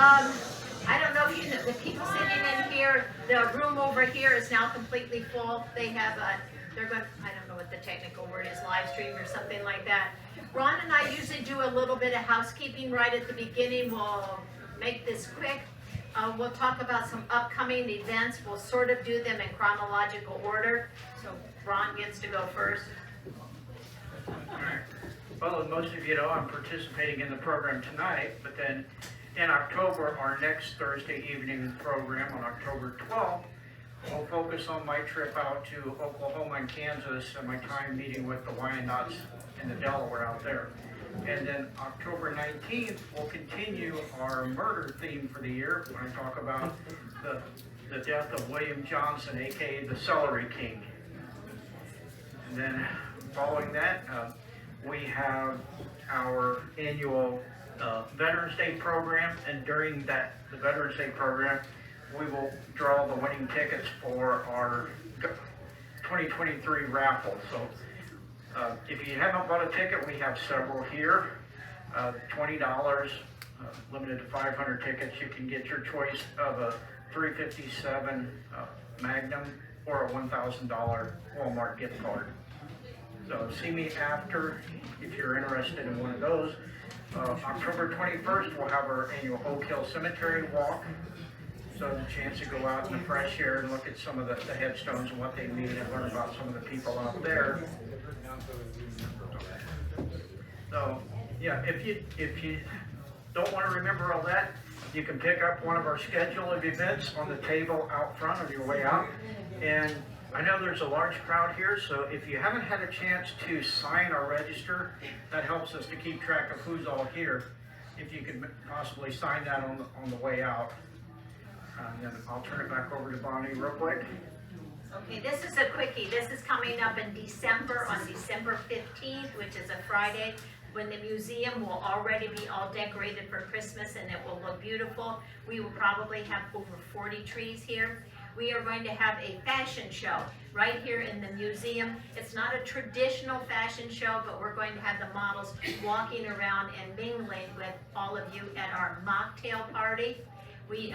I don't know if you know, the people sitting in here, the room over here is now completely full. They have they're going, I don't know what the technical word is, live stream or something like that. Ron and I usually do a little bit of housekeeping right at the beginning. We'll make this quick. We'll talk about some upcoming events. We'll sort of do them in chronological order. So Ron gets to go first. All right. Well, as most of you know, I'm participating in the program tonight, but then in October, our next Thursday evening program on October 12th, we'll focus on my trip out to Oklahoma and Kansas and my time meeting with the Wyandots in the Delaware out there. And then October 19th, we'll continue our murder theme for the year when I talk about the death of William Johnson, aka the Celery King. And then following that, we have our annual Veterans Day program, and during the Veterans Day program, we will draw the winning tickets for our 2023 raffle. So if you haven't bought a ticket, we have several here. $20, limited to 500 tickets. You can get your choice of a $357 Magnum or a $1,000 Walmart gift card. So see me after if you're interested in one of those. October 21st, we'll have our annual Oak Hill Cemetery walk. So the chance to go out in the fresh air and look at some of the headstones and what they mean and learn about some of the people out there. So yeah, if you don't want to remember all that, you can pick up one of our schedule of events on the table out front on your way out. And I know there's a large crowd here, so if you haven't had a chance to sign or register, that helps us to keep track of who's all here. If you could possibly sign that on the way out. Then I'll turn it back over to Bonnie real quick. Okay, this is a quickie. This is coming up in December, on December 15th, which is a Friday, when the museum will already be all decorated for Christmas and it will look beautiful. We will probably have over 40 trees here. We are going to have a fashion show right here in the museum. It's not a traditional fashion show, but we're going to have the models walking around and mingling with all of you at our mocktail party. We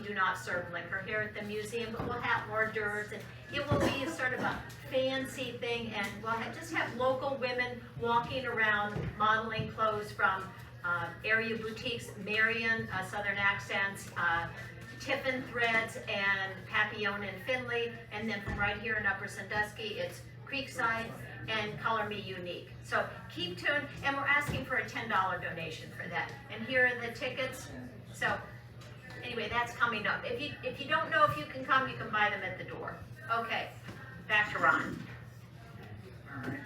do not serve liquor here at the museum, but we'll have hors d'oeuvres, and it will be sort of a fancy thing, and we'll just have local women walking around modeling clothes from area boutiques, Marion, Southern Accents, Tiffin Threads, and Papillon and Finley, and then from right here in Upper Sandusky, it's Creekside and Color Me Unique. So keep tuned, and we're asking for a $10 donation for that. And here are the tickets. So anyway, that's coming up. If you don't know if you can come, you can buy them at the door. Okay, back to Ron. All right,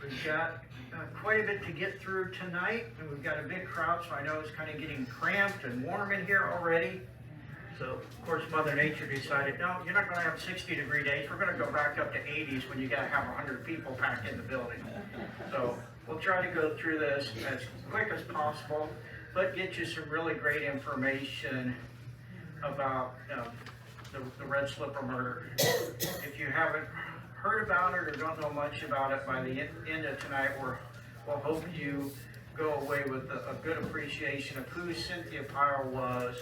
we've got quite a bit to get through tonight, and we've got a big crowd, so I know it's kind of getting cramped and warm in here already. So, of course, Mother Nature decided, no, you're not going to have 60-degree days. We're going to go back up to 80s when you got to have 100 people packed in the building. So we'll try to go through this as quick as possible, but get you some really great information about the Red Slipper murder. If you haven't heard about it or don't know much about it, by the end of tonight, we'll hope you go away with a good appreciation of who Cynthia Pfeil was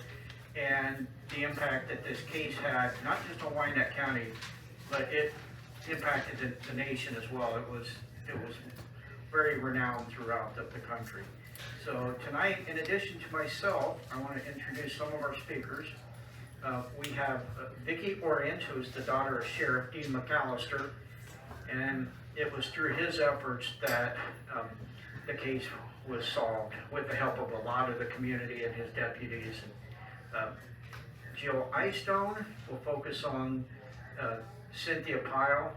and the impact that this case had, not just on Wyandot County, but it impacted the nation as well. It was very renowned throughout the country. So tonight, in addition to myself, I want to introduce some of our speakers. We have Vicki Orient, who is the daughter of Sheriff Dean McAllister, and it was through his efforts that the case was solved with the help of a lot of the community and his deputies. Jill Eyestone will focus on Cynthia Pfeil,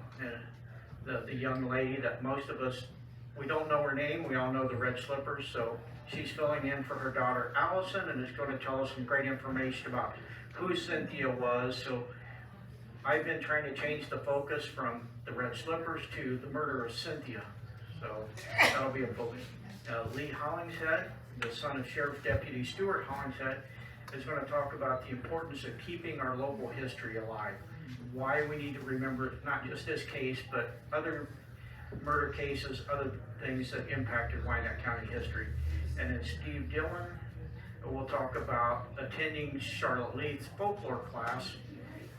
the young lady that most of us, we don't know her name, we all know the Red Slippers, so she's filling in for her daughter Allison and is going to tell us some great information about who Cynthia was. So I've been trying to change the focus from the Red Slippers to the murder of Cynthia. So that'll be a focus. Lee Hollingshead, the son of Sheriff Deputy Stuart Hollingshead, is going to talk about the importance of keeping our local history alive. Why we need to remember not just this case, but other murder cases, other things that impacted Wyandot County history. And then Steve Dillon We'll talk about attending Charlotte Leith's folklore class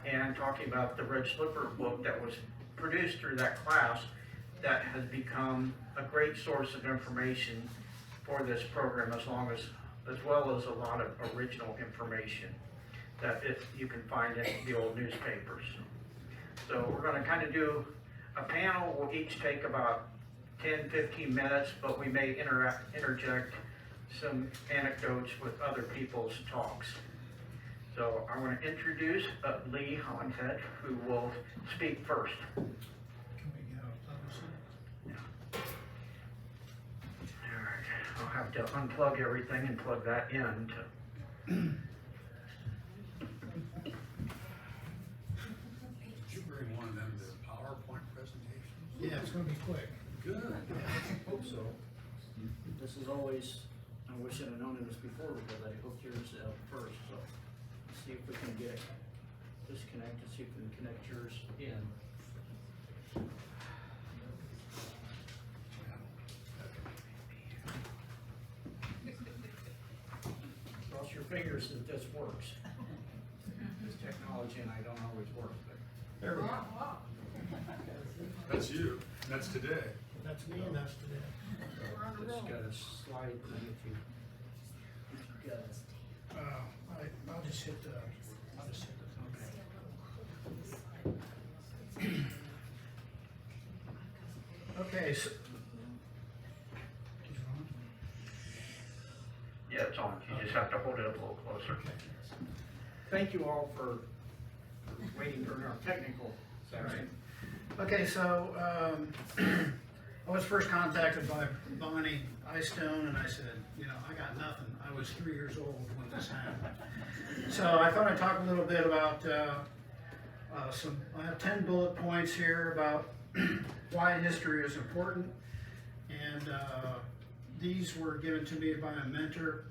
and talking about the Red Slipper book that was produced through that class that has become a great source of information for this program, as well as a lot of original information that if you can find in the old newspapers. So we're going to kind of do a panel. We'll each take about 10-15 minutes, but we may interject some anecdotes with other people's talks. So I want to introduce Lee Hollingshead, who will speak first. Can we get a closer? All right, I'll have to unplug everything and plug that in. Did you bring one of them to PowerPoint presentations? Yeah, it's gonna be quick. Good. Hope so. This is always, I wish I'd have known this before because I hooked yours up first, so let's see if we can get it disconnected, see if we can connect yours in. Cross your fingers that this works. This technology and I don't always work, but There we go. That's you. That's today. That's me and that's today. it's got a slide thing if you got it. I'll just hit the, Okay, so. Yeah, it's on. You just have to hold it up a little closer. Thank you all for waiting for our technical section. Okay, so, I was first contacted by Bonnie Eystone and I said, you know, I got nothing. I was 3 years old when this happened. So I thought I'd talk a little bit about, I have 10 bullet points here about why history is important. And these were given to me by a mentor,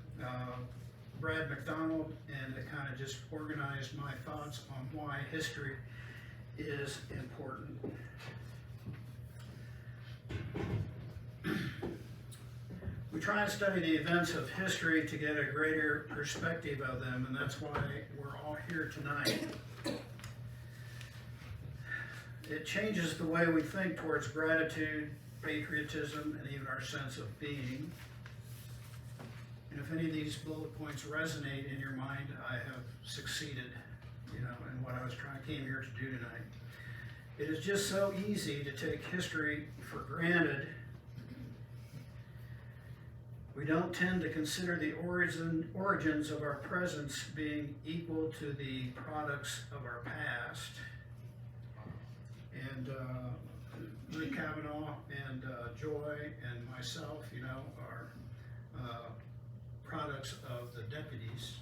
Brad McDonald, and it kind of just organized my thoughts on why history is important. We try and study the events of history to get a greater perspective of them, and that's why we're all here tonight. It changes the way we think towards gratitude, patriotism, and even our sense of being. And if any of these bullet points resonate in your mind, I have succeeded, you know, in what I came here to do tonight. It is just so easy to take history for granted. We don't tend to consider the origins of our presence being equal to the products of our past. And Lee Kavanaugh and Joy and myself, you know, are products of the deputies.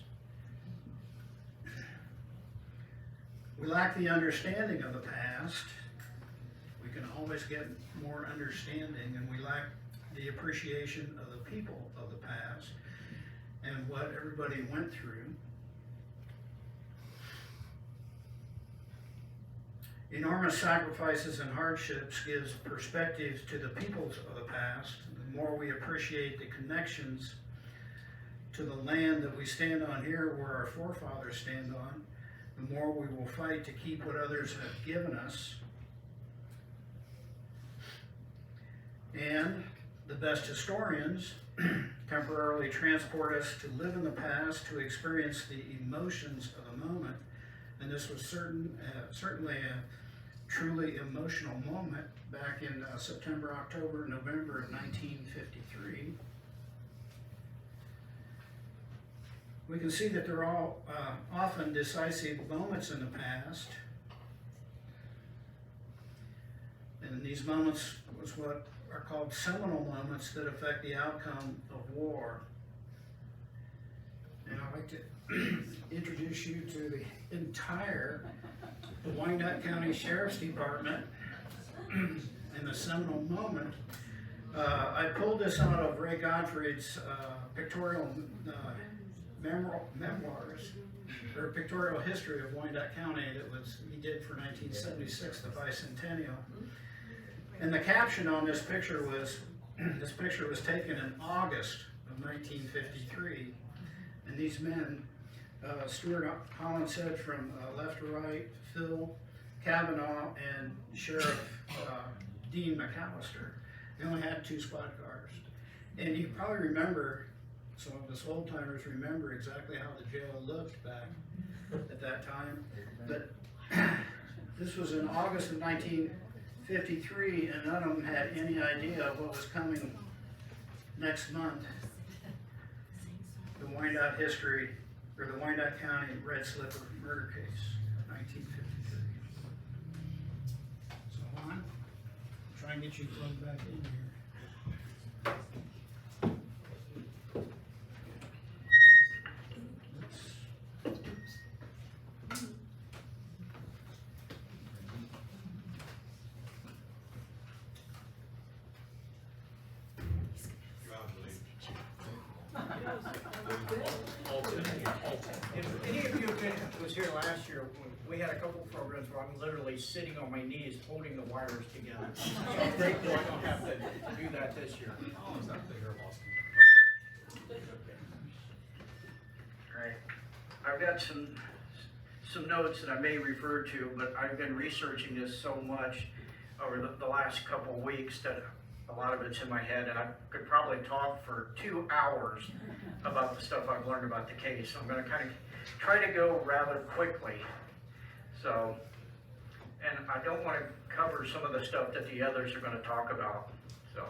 We lack the understanding of the past. We can always get more understanding, and we lack the appreciation of the people of the past and what everybody went through. Enormous sacrifices and hardships gives perspective to the peoples of the past. The more we appreciate the connections to the land that we stand on here, where our forefathers stand on, the more we will fight to keep what others have given us. And the best historians temporarily transport us to live in the past, to experience the emotions of the moment. And this was certainly a truly emotional moment back in September, October, November of 1953. We can see that there are often decisive moments in the past. And these moments was what are called seminal moments that affect the outcome of war. And I'd like to introduce you to the entire Wyandot County Sheriff's Department in the seminal moment. I pulled this out of Ray Godfrey's pictorial memoirs, or pictorial history of Wyandot County that he did for 1976, the bicentennial. And the caption on this picture was taken in August of 1953. And And these men, Stuart Collins said from left to right, Phil Kavanaugh and Sheriff Dean McAllister. They only had 2 squad cars. And you probably remember, some of us old timers remember exactly how the jail looked back at that time. But this was in August of 1953, and none of them had any idea of what was coming next month. The Wyandot history, or the Wyandot County Red Slipper murder case, 1953. So on, try and get you plugged back in here. If any of you was here last year, we had a couple of programs where I'm literally sitting on my knees holding the wires together. So I'm grateful I don't have to do that this year. Oh, is that the hair loss? Right. I've got some notes that I may refer to, but I've been researching this so much over the last couple of weeks that a lot of it's in my head, and I could probably talk for 2 hours about the stuff I've learned about the case. So I'm going to kind of try to go rather quickly. So, and I don't want to cover some of the stuff that the others are going to talk about. So,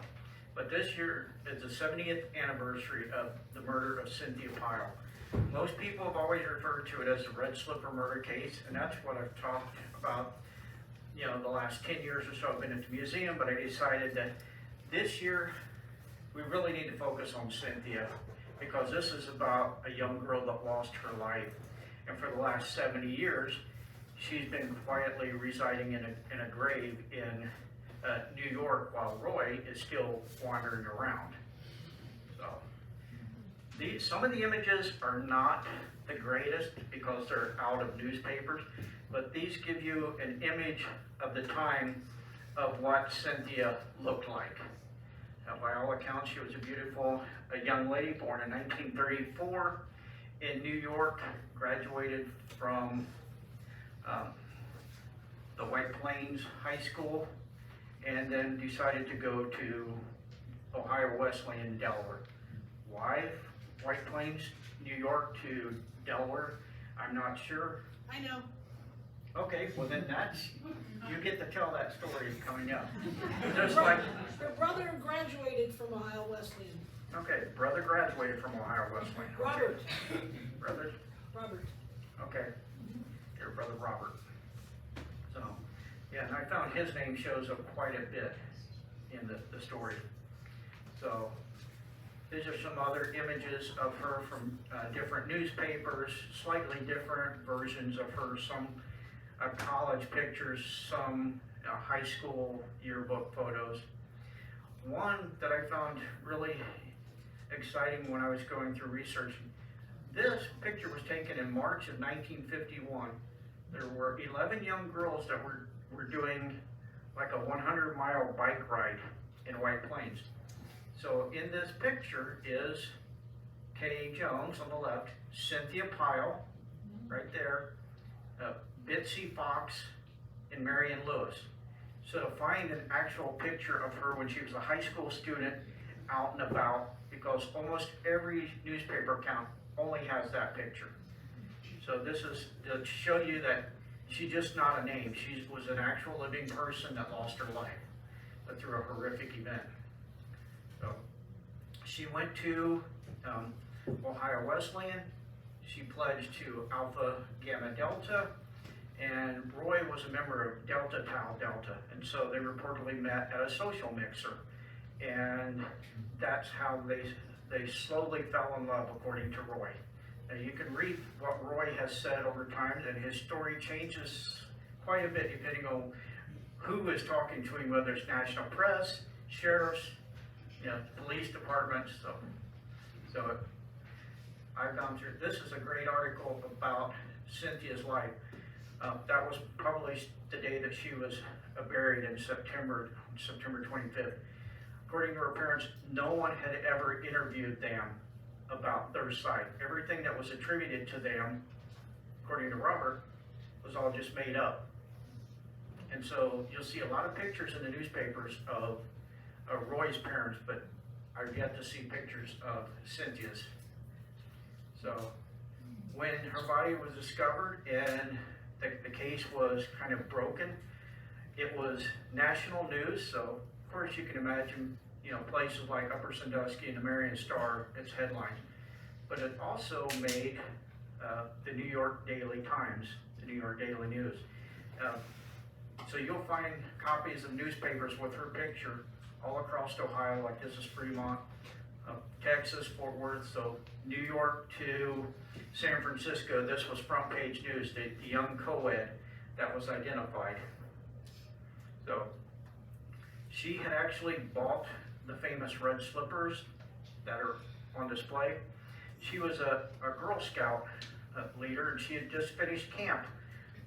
but this year is the 70th anniversary of the murder of Cynthia Pfeil. Most people have always referred to it as the Red Slipper murder case, and that's what I've talked about, you know, the last 10 years or so I've been at the museum, but I decided that this year we really need to focus on Cynthia, because this is about a young girl that lost her life, and for the last 70 years she's been quietly residing in a grave in New York while Roy is still wandering around. So some of the images are not the greatest because they're out of newspapers, but these give you an image of the time of what Cynthia looked like. By all accounts, she was a young lady born in 1934 in New York, graduated from the White Plains High School, and then decided to go to Ohio Wesleyan in Delaware. Why White Plains, New York to Delaware? I'm not sure. I know. Okay, well then you get to tell that story coming up. Just like, Her brother graduated from Ohio Wesleyan. okay, brother graduated from Ohio Wesleyan. Okay. Robert. Brother? Robert. Okay. Your brother Robert. So, yeah, and I found his name shows up quite a bit in the story. So, these are some other images of her from different newspapers, slightly different versions of her, some college pictures, some high school yearbook photos. One that I found really exciting when I was going through research, this picture was taken in March of 1951. There were 11 young girls that were doing like a 100-mile bike ride in White Plains. So in this picture is Kay Jones on the left, Cynthia Pfeil right there, Bitsy Fox, and Marion Lewis. So to find an actual picture of her when she was a high school student out and about, because almost every newspaper account only has that picture. So this is to show you that she's just not a name. She was an actual living person that lost her life through a horrific event. So she went to Ohio Wesleyan. She pledged to Alpha Gamma Delta, and Roy was a member of Delta Tau Delta, and so they reportedly met at a social mixer, and that's how they slowly fell in love, according to Roy. Now you can read what Roy has said over time, and his story changes quite a bit depending on who is talking to him, whether it's national press, sheriffs, police departments. So I've gone through. This is a great article about Cynthia's life. That was published the day that she was buried in September 25th. According to her parents, no one had ever interviewed them about their site. Everything that was attributed to them, according to Robert, was all just made up. And so you'll see a lot of pictures in the newspapers of Roy's parents, but I've yet to see pictures of Cynthia's. So when her body was discovered and the case was kind of broken, it was national news. So of course you can imagine, you know, places like Upper Sandusky and the Marion Star, its headlines. But it also made the New York Daily Times, the New York Daily News. So you'll find copies of newspapers with her picture all across Ohio, like this is Fremont, Texas, Fort Worth, so New York to San Francisco. This was front page news, the young co-ed that was identified. So she had actually bought the famous red slippers that are on display. She was a Girl Scout leader, and she had just finished camp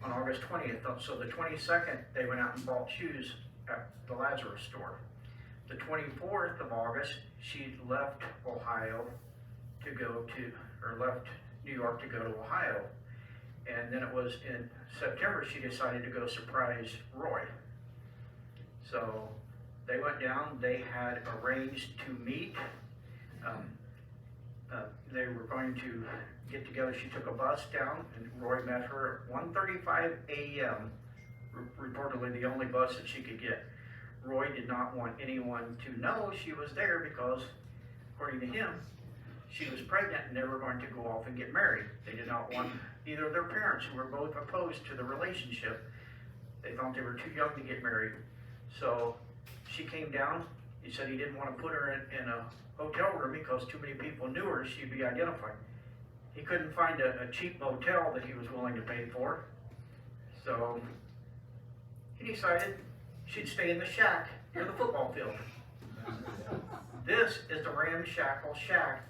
on August 20th. So the 22nd, they went out and bought shoes at the Lazarus store. The 24th of August, she left Ohio to go to, or left New York to go to Ohio. And then it was in September, she decided to go surprise Roy. So they went down, they had arranged to meet. They were going to get together. She took a bus down, and Roy met her at 1:35 a.m., reportedly the only bus that she could get. Roy did not want anyone to know she was there because, according to him, she was pregnant and they were going to go off and get married. They did not want either of their parents, who were both opposed to the relationship. They thought they were too young to get married. So she came down. He said he didn't want to put her in a hotel room because too many people knew her, she'd be identified. He couldn't find a cheap motel that he was willing to pay for. So he decided she'd stay in the shack near the football field. This is the ramshackle shack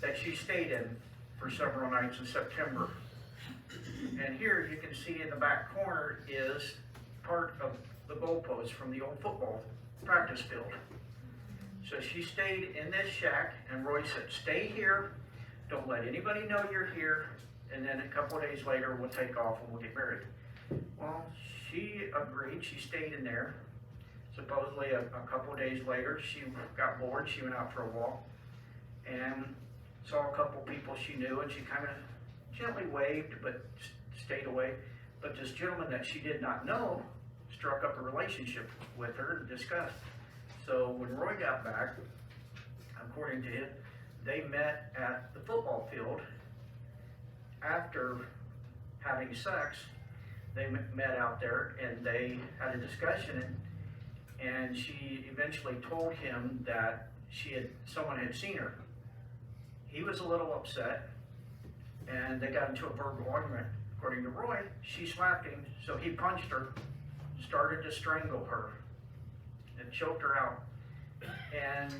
that she stayed in for several nights in September. And here you can see in the back corner is part of the goalpost from the old football practice field. So she stayed in this shack, and Roy said, stay here, don't let anybody know you're here, and then a couple of days later we'll take off and we'll get married. Well, she agreed, she stayed in there. Supposedly a couple of days later she got bored, she went out for a walk and saw a couple people she knew, and she kind of gently waved but stayed away. But this gentleman that she did not know struck up a relationship with her and discussed. So when Roy got back, according to him, they met at the football field. After having sex, they met out there and they had a discussion, and she eventually told him that someone had seen her. He was a little upset, and they got into a verbal argument. According to Roy, she slapped him, so he punched her, started to strangle her, and choked her out. And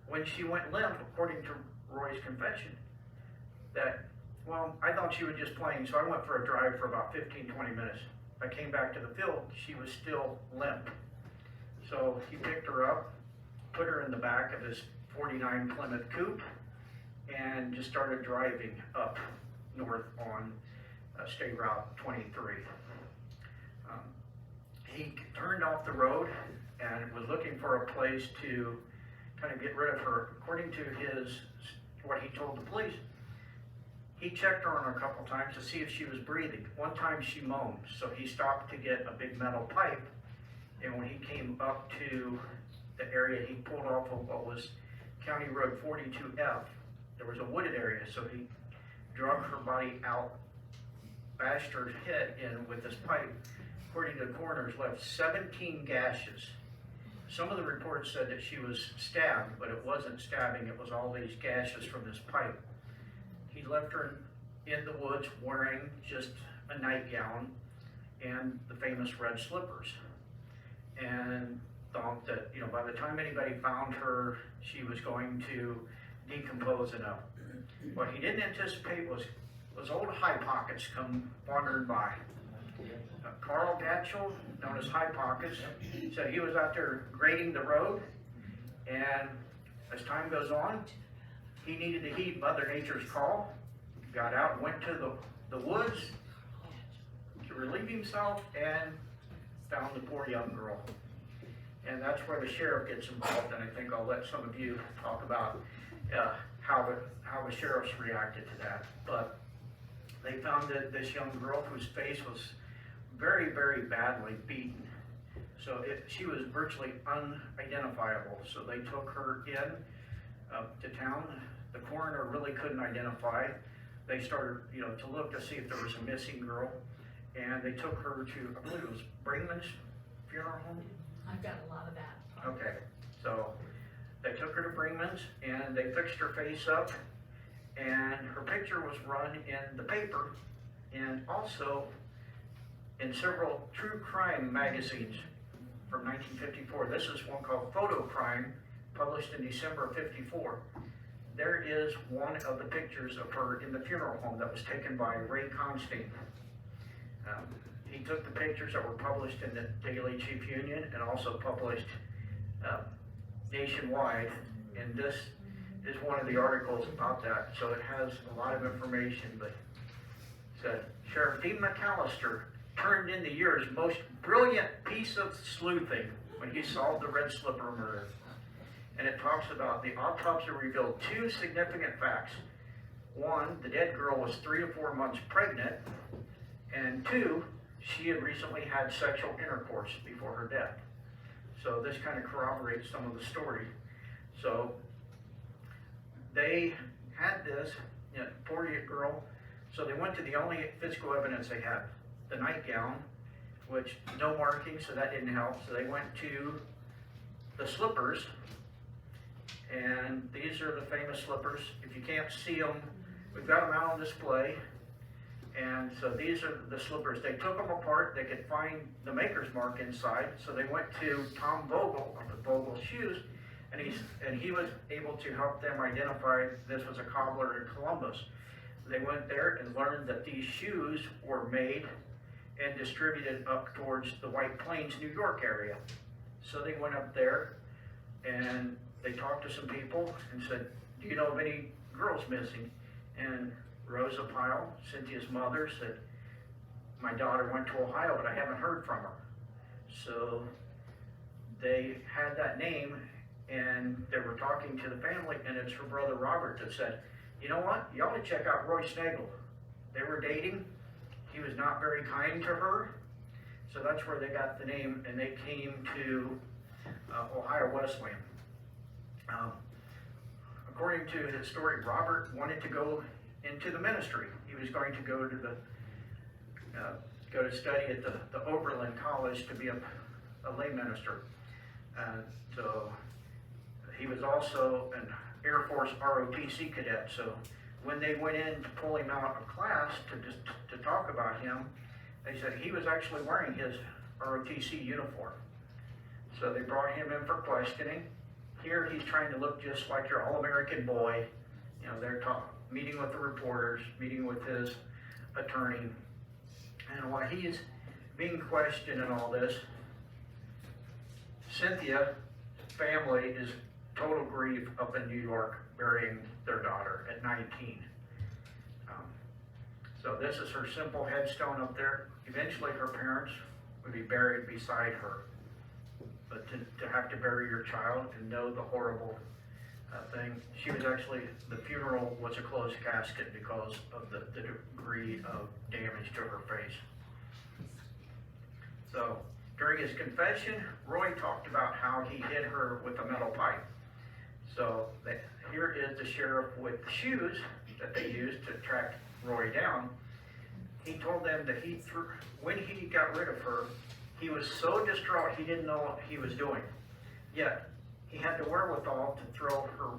when she went limp, according to Roy's confession, that, well, I thought she was just playing, so I went for a drive for about 15-20 minutes. I came back to the field, she was still limp. So he picked her up, put her in the back of his 49 Plymouth coupe, and just started driving up north on State Route 23. He turned off the road and was looking for a place to kind of get rid of her. According to what he told the police, he checked her on her a couple times to see if she was breathing. One time she moaned, so he stopped to get a big metal pipe, and when he came up to the area, he pulled off of what was County Road 42F. There was a wooded area, so he drug her body out, bashed her head in with this pipe. According to the coroners, left 17 gashes. Some of the reports said that she was stabbed, but it wasn't stabbing, it was all these gashes from this pipe. He left her in the woods wearing just a nightgown and the famous red slippers, and thought that, you know, by the time anybody found her, she was going to decompose enough. What he didn't anticipate was old High Pockets come wandering by. Carl Gatchell, known as High Pockets, said he was out there grading the road, and as time goes on, he needed to heed Mother Nature's call, got out and went to the woods to relieve himself and found the poor young girl. And that's where the sheriff gets involved, and I think I'll let some of you talk about how the sheriffs reacted to that. But they found that this young girl whose face was very, very badly beaten. So she was virtually unidentifiable. So they took her in to town. The coroner really couldn't identify. They started, to look to see if there was a missing girl, and they took her to, I believe it was Bringman's funeral home. I've got a lot of that. Okay, so they took her to Bringman's and they fixed her face up, and her picture was run in the paper and also in several true crime magazines from 1954. This is one called Photo Crime, published in December of '54. There is one of the pictures of her in the funeral home that was taken by Ray Constein. He took the pictures that were published in the Daily Chief Union and also published nationwide, and this is one of the articles about that. So it has a lot of information, but it said, Sheriff Dean McAllister turned in the year's most brilliant piece of sleuthing when he solved the Red Slipper murder. And it talks about the autopsy revealed two significant facts. One, the dead girl was 3 to 4 months pregnant, and two, she had recently had sexual intercourse before her death. So this kind of corroborates some of the story. So they had this poor girl, so they went to the only physical evidence they had, the nightgown, which no markings, so that didn't help. So they went to the slippers, and these are the famous slippers. If you can't see them, we've got them out on display. And so these are the slippers. They took them apart. They could find the maker's mark inside. So they went to Tom Vogel of the Vogel Shoes, and he was able to help them identify this was a cobbler in Columbus. They went there and learned that these shoes were made and distributed up towards the White Plains, New York area. So they went up there and they talked to some people and said, do you know of any girls missing? And Rosa Pfeil, Cynthia's mother, said, my daughter went to Ohio, but I haven't heard from her. So they had that name, and they were talking to the family, and it's her brother Robert that said, you know what, you ought to check out Roy Snagel. They were dating. He was not very kind to her. So that's where they got the name, and they came to Ohio Wesleyan. According to his story, Robert wanted to go into the ministry. He was going to go to go to study at the Oberlin College to be a lay minister. So he was also an Air Force ROTC cadet. So when they went in to pull him out of class to talk about him, they said he was actually wearing his ROTC uniform. So they brought him in for questioning. Here he's trying to look just like your all-American boy. They're meeting with the reporters, meeting with his attorney. And while he's being questioned and all this, Cynthia's family is total grief up in New York, burying their daughter at 19. So this is her simple headstone up there. Eventually her parents would be buried beside her. But to have to bury your child and know the horrible thing, she was actually, the funeral was a closed casket because of the degree of damage to her face. So during his confession, Roy talked about how he hit her with a metal pipe. So here is the sheriff with the shoes that they used to track Roy down. He told them that when he got rid of her, he was so distraught he didn't know what he was doing. Yet he had the wherewithal to throw her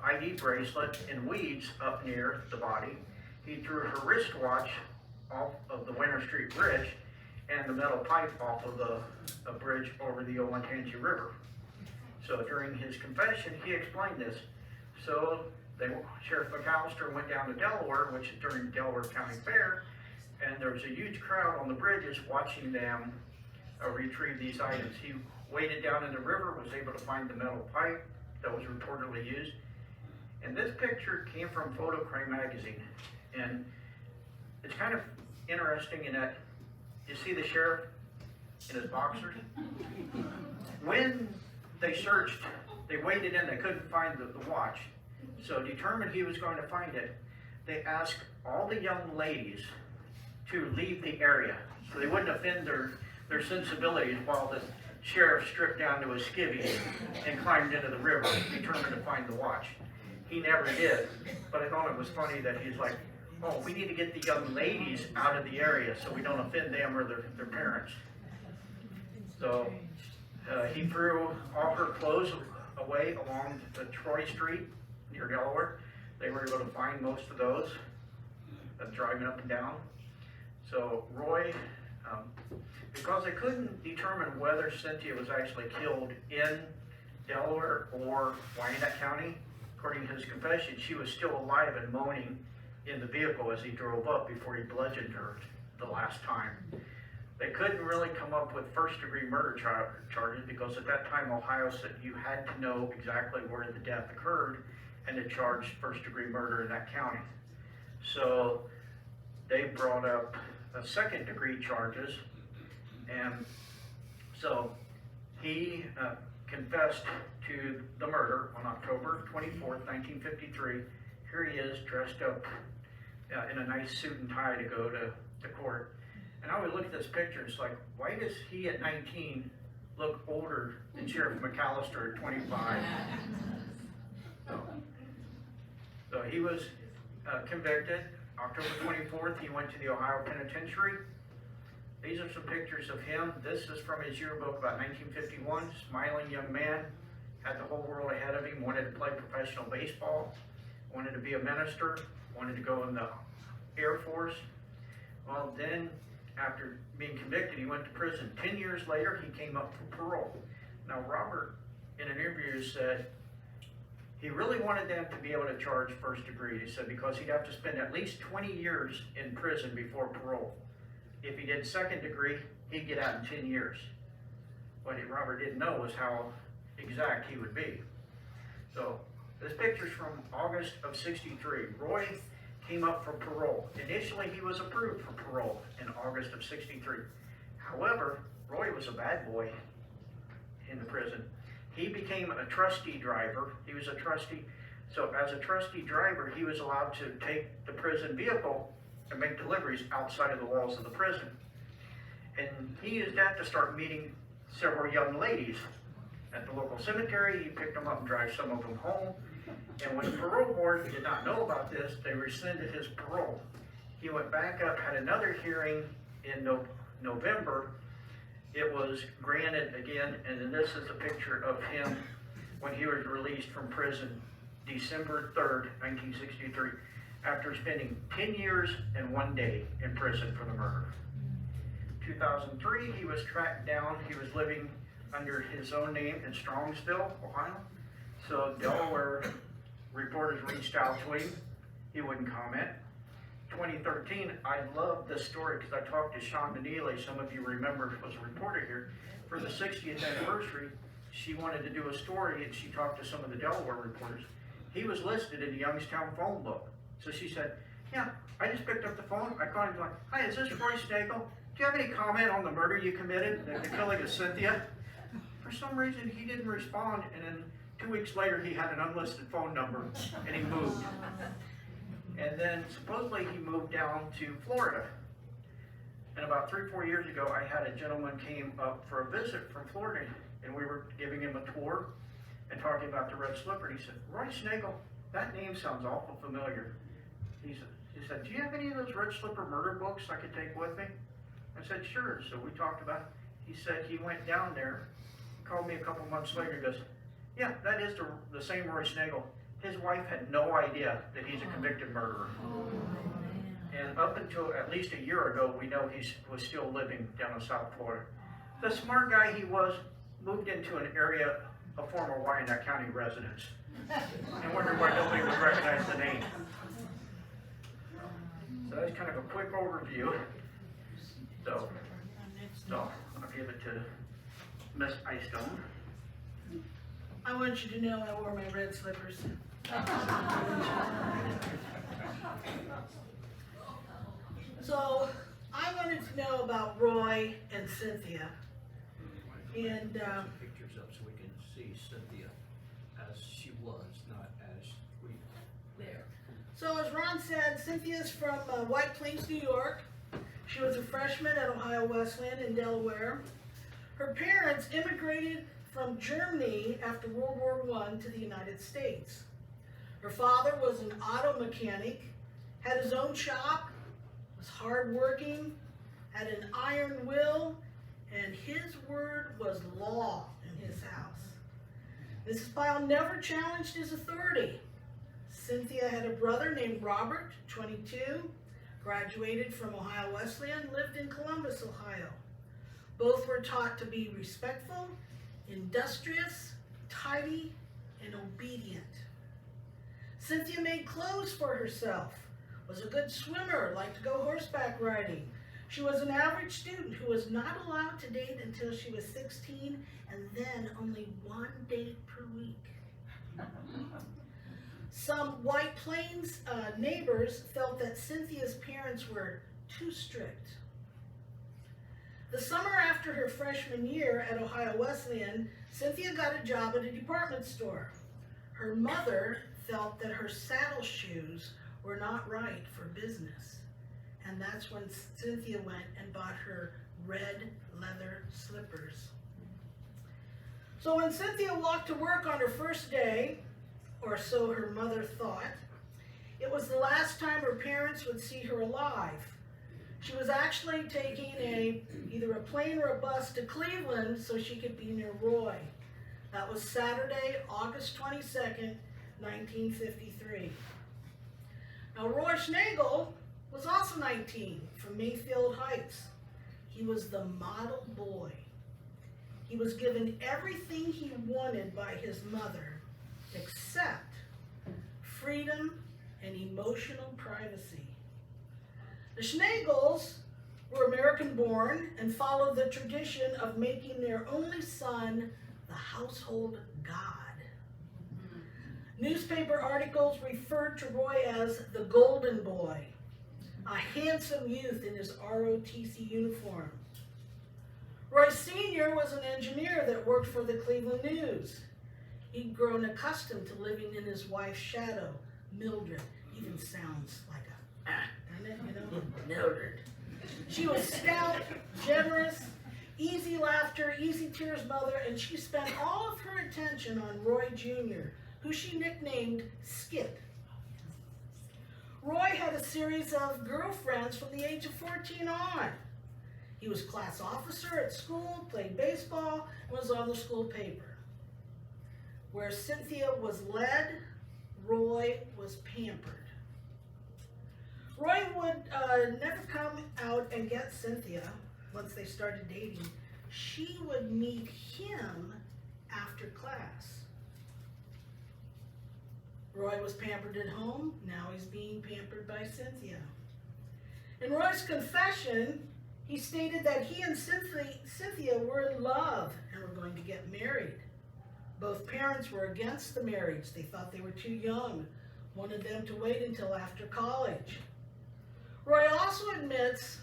ID bracelet in weeds up near the body. He threw her wristwatch off of the Winter Street Bridge and the metal pipe off of a bridge over the Olentangy River. So during his confession, he explained this. So Sheriff McAllister went down to Delaware, which is during Delaware County Fair, and there was a huge crowd on the bridges watching them retrieve these items. He waded down in the river, was able to find the metal pipe that was reportedly used. And this picture came from Photo Crane magazine. And it's kind of interesting in that you see the sheriff in his boxers. When they searched, they waded in, they couldn't find the watch. So determined he was going to find it, they asked all the young ladies to leave the area so they wouldn't offend their sensibilities while the sheriff stripped down to his skivvies and climbed into the river, determined to find the watch. He never did, but I thought it was funny that he's like, oh, we need to get the young ladies out of the area so we don't offend them or their parents. So he threw all her clothes away along the Troy Street near Delaware. They were able to find most of those, driving up and down. So Roy, because they couldn't determine whether Cynthia was actually killed in Delaware or Wyandot County, according to his confession, she was still alive and moaning in the vehicle as he drove up before he bludgeoned her the last time. They couldn't really come up with first-degree murder charges because at that time Ohio said you had to know exactly where the death occurred and to charge first-degree murder in that county. So they brought up second-degree charges, and so he confessed to the murder on October 24th, 1953. Here he is dressed up in a nice suit and tie to go to court. And I always look at this picture, it's like, why does he at 19 look older than Sheriff McAllister at 25? So he was convicted. October 24th, he went to the Ohio Penitentiary. These are some pictures of him. This is from his yearbook about 1951. Smiling young man, had the whole world ahead of him, wanted to play professional baseball, wanted to be a minister, wanted to go in the Air Force. Well, then, after being convicted, he went to prison. 10 years later, he came up for parole. Now, Robert, in an interview, said he really wanted them to be able to charge first degree. He said because he'd have to spend at least 20 years in prison before parole. If he did second degree, he'd get out in 10 years. What Robert didn't know was how exact he would be. So, this picture's from August of '63. Roy came up for parole. Initially, he was approved for parole in August of '63. However, Roy was a bad boy in the prison. He became a trustee driver. He was a trustee. So as a trustee driver, he was allowed to take the prison vehicle and make deliveries outside of the walls of the prison. And he used that to start meeting several young ladies at the local cemetery. He picked them up and drive some of them home. And when the parole board did not know about this, they rescinded his parole. He went back up, had another hearing in November. It was granted again, and then this is a picture of him when he was released from prison, December 3rd, 1963, after spending 10 years and 1 day in prison for the murder. 2003, he was tracked down. He was living under his own name in Strongsville, Ohio. So Delaware reporters reached out to him. He wouldn't comment. 2013, I love this story because I talked to Shonda Neely, some of you remember was a reporter here, for the 60th anniversary. She wanted to do a story and she talked to some of the Delaware reporters. He was listed in the Youngstown phone book. So she said, yeah, I just picked up the phone. I called him like, hi, is this Roy Snagel? Do you have any comment on the murder you committed, the killing of Cynthia? For some reason, he didn't respond, and then 2 weeks later, he had an unlisted phone number, and he moved. And then supposedly he moved down to Florida. And about 3 or 4 years ago, I had a gentleman came up for a visit from Florida, and we were giving him a tour and talking about the red slipper. And he said, Roy Snagel, that name sounds awful familiar. He said, do you have any of those red slipper murder books I could take with me? I said, sure. So we talked about it. He said he went down there, called me a couple months later, he goes, yeah, that is the same Roy Snagel. His wife had no idea that he's a convicted murderer. And up until at least a year ago, we know he was still living down in South Florida. The smart guy he was, moved into an area of former Wyandot County residents. And wondered why nobody would recognize the name. So that's kind of a quick overview. So I'll give it to Miss Icestone. I want you to know I wore my red slippers. So, I wanted to know about Roy and Cynthia. And, Put some pictures up so we can see Cynthia as she was, not as we there. So as Ron said, Cynthia's from White Plains, New York. She was a freshman at Ohio Wesleyan in Delaware. Her parents immigrated from Germany after World War I to the United States. Her father was an auto mechanic, had his own shop, was hardworking, had an iron will, and his word was law in his house. Mrs. Pfeil never challenged his authority. Cynthia had a brother named Robert, 22, graduated from Ohio Wesleyan, lived in Columbus, Ohio. Both were taught to be respectful, industrious, tidy, and obedient. Cynthia made clothes for herself, was a good swimmer, liked to go horseback riding. She was an average student who was not allowed to date until she was 16, and then only one date per week. Some White Plains neighbors felt that Cynthia's parents were too strict. The summer after her freshman year at Ohio Wesleyan, Cynthia got a job at a department store. Her mother felt that her saddle shoes were not right for business. And that's when Cynthia went and bought her red leather slippers. So when Cynthia walked to work on her first day, or so her mother thought, it was the last time her parents would see her alive. She was actually taking either a plane or a bus to Cleveland so she could be near Roy. That was Saturday, August 22nd, 1953. Now Roy Schnagel was also 19, from Mayfield Heights. He was the model boy. He was given everything he wanted by his mother, except freedom and emotional privacy. The Schnagels were American-born and followed the tradition of making their only son the household god. Newspaper articles referred to Roy as the Golden Boy, a handsome youth in his ROTC uniform. Roy Sr. was an engineer that worked for the Cleveland News. He'd grown accustomed to living in his wife's shadow, Mildred. Even sounds like a, doesn't it, you know? Mildred. She was stout, generous, easy laughter, easy tears mother, and she spent all of her attention on Roy Jr., who she nicknamed Skip. Roy had a series of girlfriends from the age of 14 on. He was class officer at school, played baseball, and was on the school paper. Where Cynthia was led, Roy was pampered. Roy would never come out and get Cynthia once they started dating. She would meet him after class. Roy was pampered at home, now he's being pampered by Cynthia. In Roy's confession, he stated that he and Cynthia were in love and were going to get married. Both parents were against the marriage. They thought they were too young, wanted them to wait until after college. Roy also admits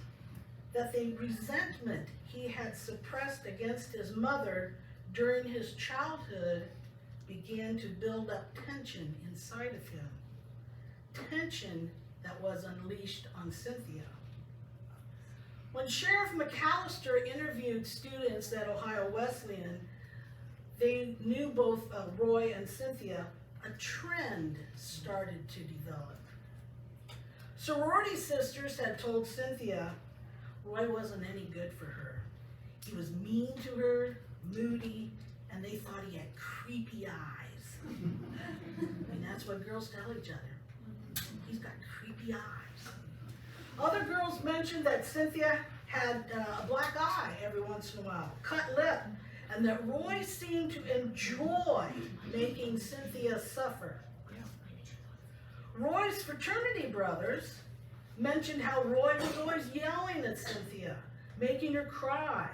that the resentment he had suppressed against his mother during his childhood began to build up tension inside of him. Tension that was unleashed on Cynthia. When Sheriff McAllister interviewed students at Ohio Wesleyan, they knew both Roy and Cynthia. A trend started to develop. Sorority sisters had told Cynthia Roy wasn't any good for her. He was mean to her, moody, and they thought he had creepy eyes. And that's what girls tell each other. He's got creepy eyes. Other girls mentioned that Cynthia had a black eye every once in a while, cut lip, and that Roy seemed to enjoy making Cynthia suffer. Roy's fraternity brothers mentioned how Roy was always yelling at Cynthia, making her cry.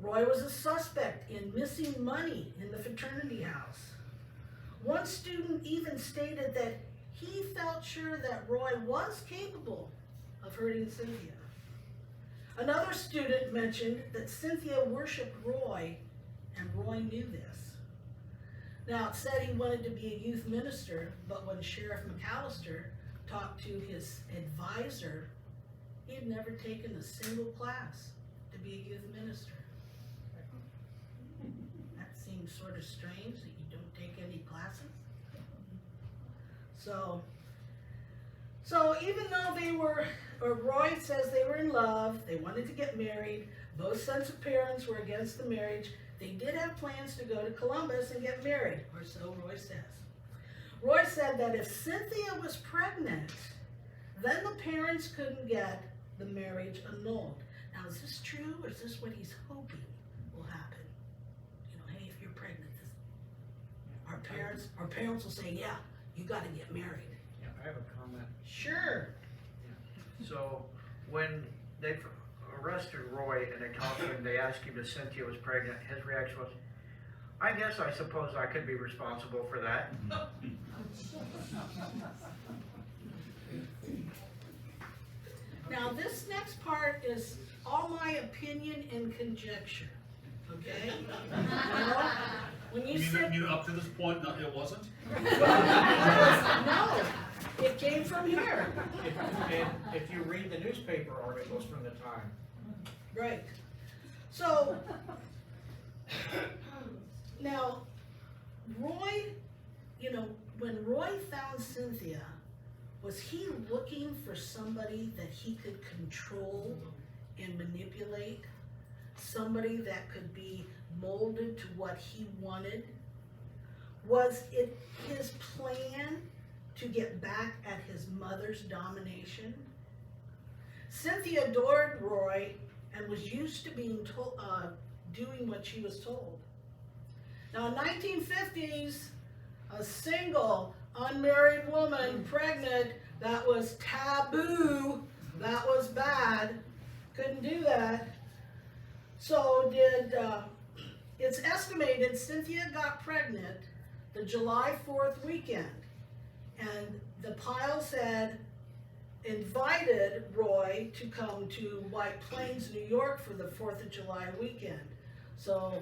Roy was a suspect in missing money in the fraternity house. One student even stated that he felt sure that Roy was capable of hurting Cynthia. Another student mentioned that Cynthia worshiped Roy, and Roy knew this. Now, it said he wanted to be a youth minister, but when Sheriff McAllister talked to his advisor, he had never taken a single class to be a youth minister. That seems sort of strange that you don't take any classes. So even though Roy says they were in love, they wanted to get married, both sets of parents were against the marriage, they did have plans to go to Columbus and get married, or so Roy says. Roy said that if Cynthia was pregnant, then the parents couldn't get the marriage annulled. Now, is this true, or is this what he's hoping will happen? You know, hey, if you're pregnant, our parents will say, yeah, you gotta get married. Yeah, I have a comment. Sure. So when they arrested Roy and they talked to him, they asked him if Cynthia was pregnant, his reaction was, I guess I suppose I could be responsible for that. Now, this next part is all my opinion and conjecture, okay? Now, when you sit... You mean up to this point, no, it wasn't? No, it came from here. If you read the newspaper articles from the time. Right. So, now, Roy, you know, when Roy found Cynthia, was he looking for somebody that he could control and manipulate? Somebody that could be molded to what he wanted? Was it his plan to get back at his mother's domination? Cynthia adored Roy and was used to being told, doing what she was told. Now, in 1950s, a single, unmarried woman pregnant, that was taboo, that was bad, couldn't do that. So it's estimated Cynthia got pregnant the July 4th weekend, and the Pfeils had invited Roy to come to White Plains, New York for the 4th of July weekend. So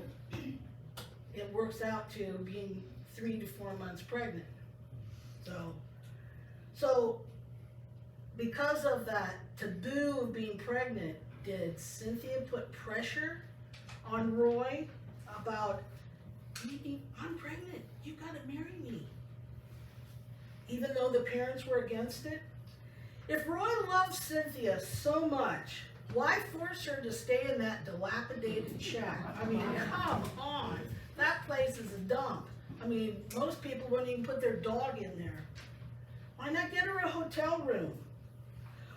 it works out to being 3 to 4 months pregnant. So because of that taboo of being pregnant, did Cynthia put pressure on Roy about, I'm pregnant, you gotta marry me? Even though the parents were against it? If Roy loved Cynthia so much, why force her to stay in that dilapidated shack? I mean, come on, that place is a dump. I mean, most people wouldn't even put their dog in there. Why not get her a hotel room?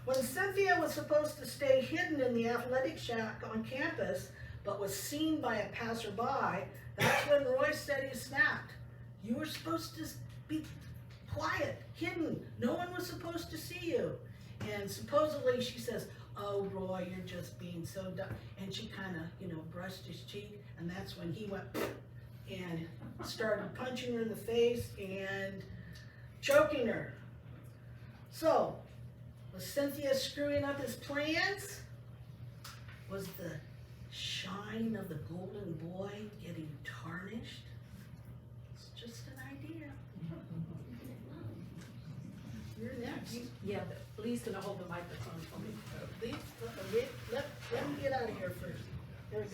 When Cynthia was supposed to stay hidden in the athletic shack on campus, but was seen by a passerby, that's when Roy said he snapped. You were supposed to be quiet, hidden. No one was supposed to see you. And supposedly she says, oh, Roy, you're just being so dumb. And she kind of, brushed his cheek, and that's when he went and started punching her in the face and choking her. So, was Cynthia screwing up his plans? Was the shine of the golden boy getting tarnished? It's just an idea. You're next. Yeah, but Lee's gonna hold the microphone for me. Let me get out of here first. There we go.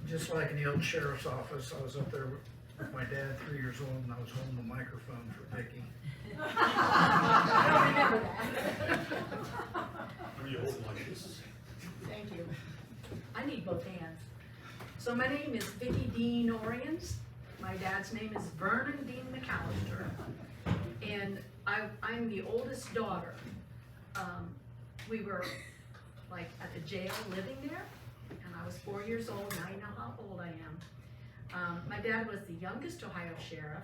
Just like in the old sheriff's office, I was up there with my dad, 3 years old, and I was holding the microphone for Vicky. I don't remember that. Are you holding like this? Thank you. I need both hands. So my name is Vicki Dean Oriens. My dad's name is Vernon Dean McAllister. And I'm the oldest daughter. We were like at the jail living there, and I was 4 years old, now you know how old I am. My dad was the youngest Ohio sheriff,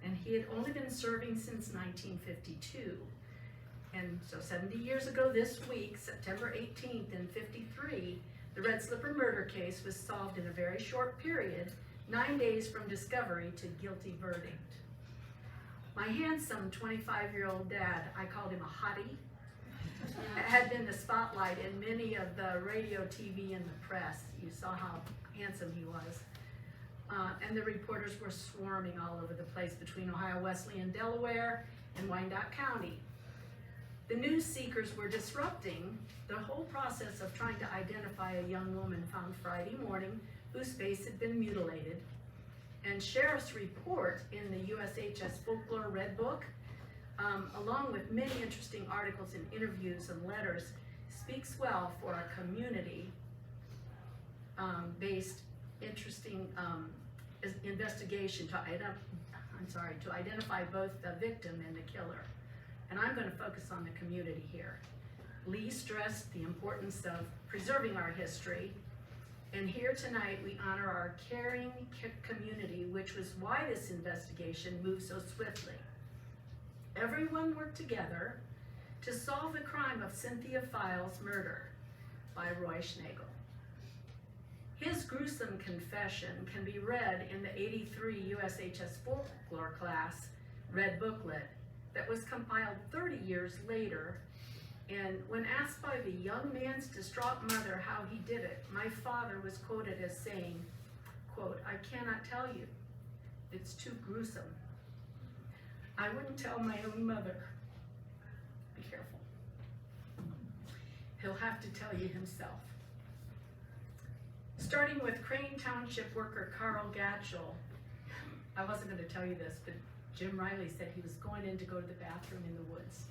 and he had only been serving since 1952. And so 70 years ago this week, September 18th in 53, The Red Slipper murder case was solved in a very short period, 9 days from discovery to guilty verdict. My handsome 25-year-old dad, I called him a hottie, had been the spotlight in many of the radio, TV, and the press. You saw how handsome he was. And the reporters were swarming all over the place between Ohio Wesleyan, Delaware, and Wyandot County. The news seekers were disrupting the whole process of trying to identify a young woman found Friday morning whose face had been mutilated. And sheriff's report in the USHS Folklore Red Book, along with many interesting articles and interviews and letters, speaks well for a community based interesting investigation to identify both the victim and the killer. And I'm going to focus on the community here. Lee stressed the importance of preserving our history, and here tonight we honor our caring community, which was why this investigation moved so swiftly. Everyone worked together to solve the crime of Cynthia Pfeil's murder by Roy Schlegel. His gruesome confession can be read in the '83 USHS Folklore class Red Booklet that was compiled 30 years later. And when asked by the young man's distraught mother how he did it, my father was quoted as saying, quote, "I cannot tell you. It's too gruesome. I wouldn't tell my own mother." Be careful. He'll have to tell you himself. Starting with Crane Township worker Carl Gatchell. I wasn't going to tell you this, but Jim Riley said he was going in to go to the bathroom in the woods.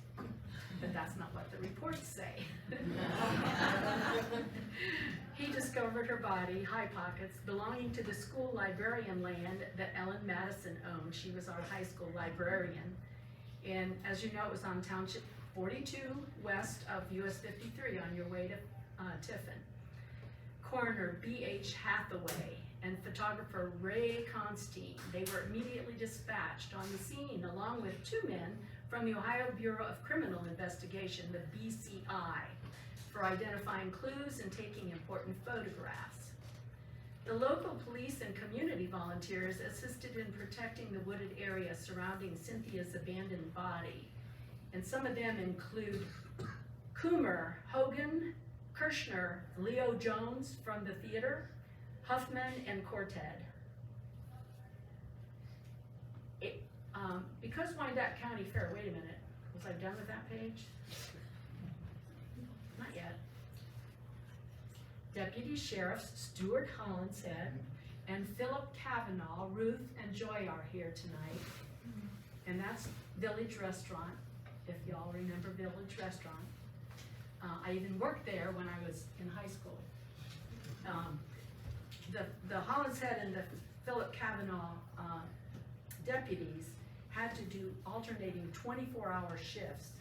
But that's not what the reports say. He discovered her body, high pockets, belonging to the school librarian land that Ellen Madison owned. She was our high school librarian. And as you know, it was on Township 42 west of US 53 on your way to Tiffin. Coroner B.H. Hathaway and photographer Ray Constein, they were immediately dispatched on the scene along with 2 men from the Ohio Bureau of Criminal Investigation, the BCI, for identifying clues and taking important photographs. The local police and community volunteers assisted in protecting the wooded area surrounding Cynthia's abandoned body. And some of them include Coomer, Hogan, Kirshner, Leo Jones from the theater, Huffman, and Corted. Because Wyandot County Fair, wait a minute, was I done with that page? Not yet. Deputy Sheriffs Stuart Hollinshead and Philip Cavanaugh, Ruth and Joy are here tonight. And that's Village Restaurant, if y'all remember Village Restaurant. I even worked there when I was in high school. The Hollinshead and the Philip Cavanaugh deputies had to do alternating 24-hour shifts.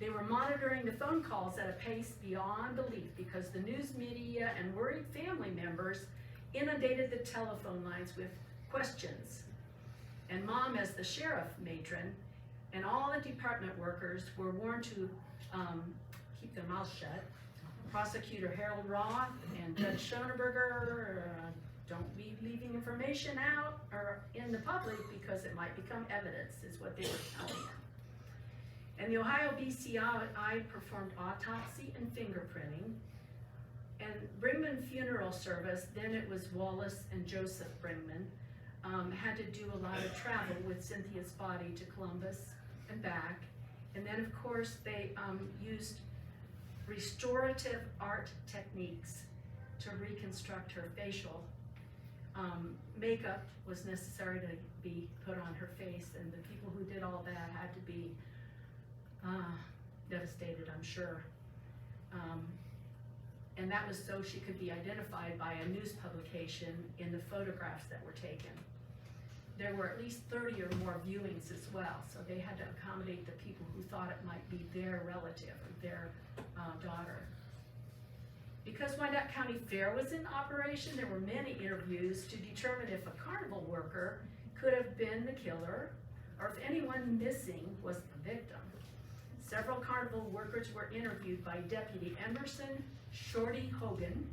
They were monitoring the phone calls at a pace beyond belief because the news media and worried family members inundated the telephone lines with questions. And Mom, as the sheriff matron, and all the department workers were warned to keep their mouths shut. Prosecutor Harold Roth and Judge Schoenberger, don't be leaving information out or in the public because it might become evidence, is what they were telling them. And the Ohio BCI performed autopsy and fingerprinting. And Brinkman Funeral Service, then it was Wallace and Joseph Brinkman, had to do a lot of travel with Cynthia's body to Columbus and back. And then of course they used restorative art techniques to reconstruct her facial. Makeup was necessary to be put on her face, and the people who did all that had to be devastated, I'm sure. And that was so she could be identified by a news publication in the photographs that were taken. There were at least 30 or more viewings as well, so they had to accommodate the people who thought it might be their relative or their daughter. Because Wyandot County Fair was in operation, there were many interviews to determine if a carnival worker could have been the killer or if anyone missing was the victim. Several carnival workers were interviewed by Deputy Emerson Shorty Hogan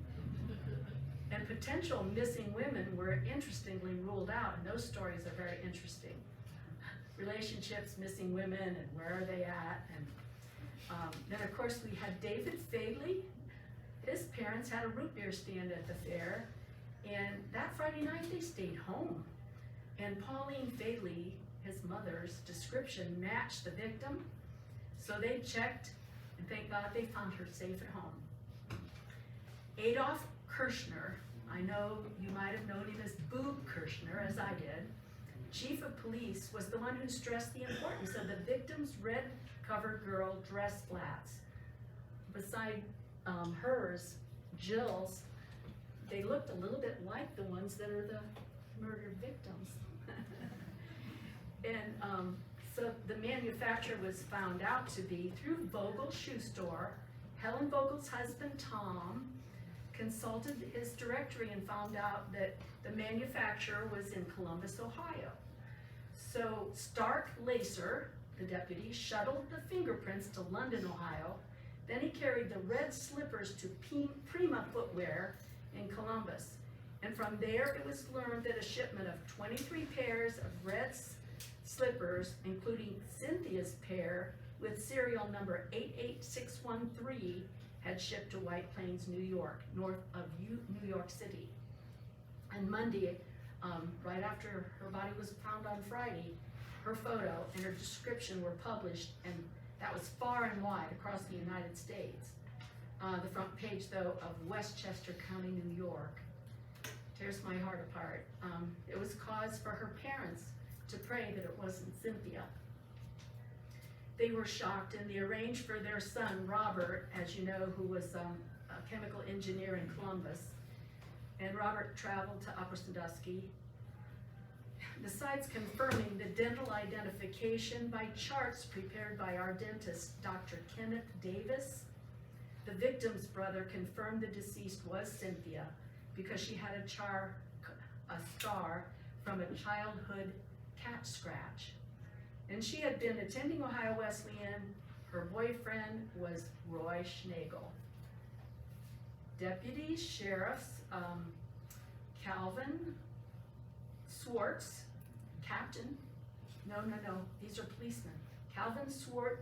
And potential missing women were interestingly ruled out, and those stories are very interesting. Relationships, missing women, and where are they at? And then of course we had David Pfeil. His parents had a root beer stand at the fair, and that Friday night they stayed home. And Pauline Pfeil, his mother's description matched the victim, so they checked, and thank God they found her safe at home. Adolf Kirschner, I know you might have known him as Boob Kirschner, as I did. Chief of police was the one who stressed the importance of the victim's red-covered girl dress flats. Beside hers, Jill's, they looked a little bit like the ones that are the murdered victims. And so the manufacturer was found out to be through Vogel's shoe store. Helen Vogel's husband, Tom, consulted his directory and found out that the manufacturer was in Columbus, Ohio. So Stark Lacer, the deputy, shuttled the fingerprints to London, Ohio. Then he carried the red slippers to Prima Footwear in Columbus. And from there, it was learned that a shipment of 23 pairs of red slippers, including Cynthia's pair with serial number 88613, had shipped to White Plains, New York, north of New York City. And Monday, right after her body was found on Friday, her photo and her description were published, and that was far and wide across the United States. The front page, though, of Westchester County, New York. Tears my heart apart. It was cause for her parents to pray that it wasn't Cynthia. They were shocked, and they arranged for their son, Robert, as you know, who was a chemical engineer in Columbus. And Robert traveled to Upper Sandusky. Besides confirming the dental identification by charts prepared by our dentist, Dr. Kenneth Davis, the victim's brother confirmed the deceased was Cynthia because she had a scar from a childhood cat scratch. And she had been attending Ohio Wesleyan. Her boyfriend was Roy Schnagel. Deputy Sheriffs Calvin Swartz, Captain, no, these are policemen. Calvin Swartz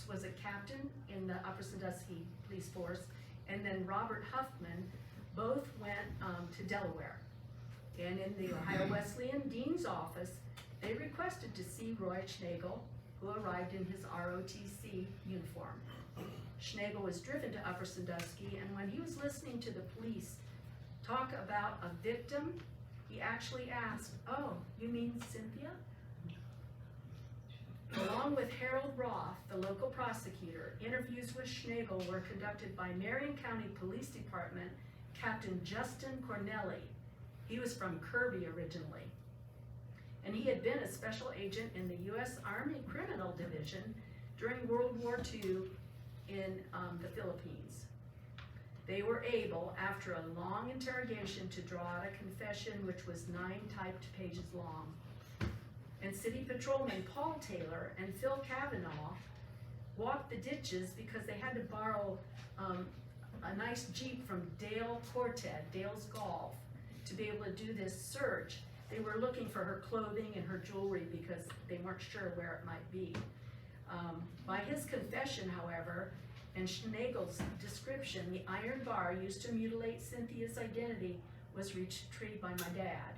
was a captain in the Upper Sandusky Police Force, and then Robert Huffman both went to Delaware. And in the Ohio Wesleyan Dean's office, they requested to see Roy Schnagel, who arrived in his ROTC uniform. Schnagel was driven to Upper Sandusky, and when he was listening to the police talk about a victim, he actually asked, "Oh, you mean Cynthia?" Along with Harold Roth, the local prosecutor, interviews with Schnagel were conducted by Marion County Police Department Captain Justin Cornelli. He was from Kirby originally. And he had been a special agent in the U.S. Army Criminal Division during World War II in the Philippines. They were able, after a long interrogation, to draw out a confession which was 9 typed pages long. And City Patrolman Paul Taylor and Phil Cavanaugh walked the ditches because they had to borrow a nice Jeep from Dale Corted, Dale's Golf, to be able to do this search. They were looking for her clothing and her jewelry because they weren't sure where it might be. By his confession, however, and Schnagel's description, the iron bar used to mutilate Cynthia's identity was retrieved by my dad.